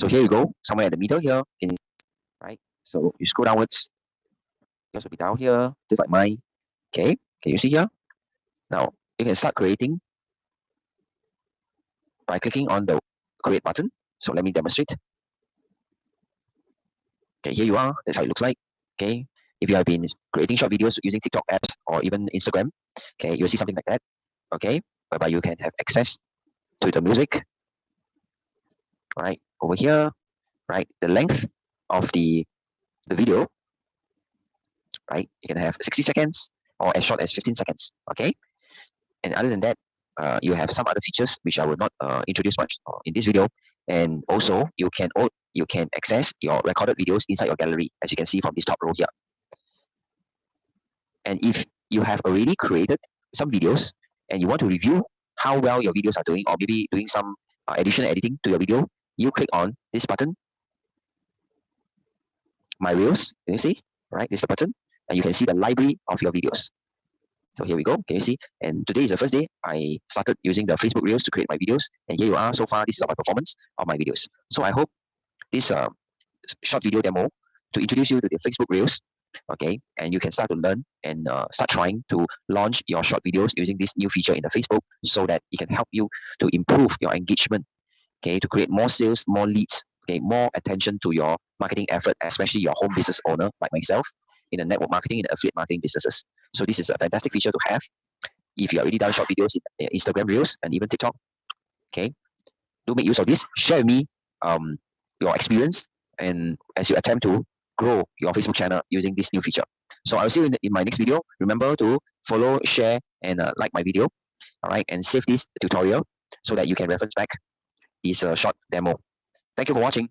So here you go, somewhere in the middle here, right? So you scroll downwards, yours will be down here, just like mine. Okay, can you see here? Now you can start creating by clicking on the create button. So let me demonstrate. Okay, here you are. That's how it looks like. Okay, if you have been creating short videos using TikTok apps or even Instagram, okay, you'll see something like that. Okay, whereby you can have access to the music. Right over here, right, the length of the video, right, you can have 60 seconds or as short as 15 seconds. Okay, and other than that, you have some other features which I will not introduce much in this video. And also you can access your recorded videos inside your gallery, as you can see from this top row here. And if you have already created some videos and you want to review how well your videos are doing, or maybe doing some additional editing to your video, you click on this button, my reels. Can you see? Right, this is the button, and you can see the library of your videos. So here we go. Can you see? And today is the first day I started using the Facebook Reels to create my videos. And here you are. So far, this is my performance of my videos. So I hope this short video demo to introduce you to the Facebook Reels, okay, and you can start to learn and start trying to launch your short videos using this new feature in the Facebook, so that it can help you to improve your engagement, okay, to create more sales, more leads, okay, more attention to your marketing effort, especially your home business owner like myself in the network marketing and affiliate marketing businesses. So this is a fantastic feature to have if you already done short videos in Instagram Reels and even TikTok. Okay, do make use of this. Share with me your experience, and as you attempt to grow your Facebook channel using this new feature. So I'll see you in my next video. Remember to follow, share, and like my video. All right, and save this tutorial so that you can reference back this short demo. Thank you for watching.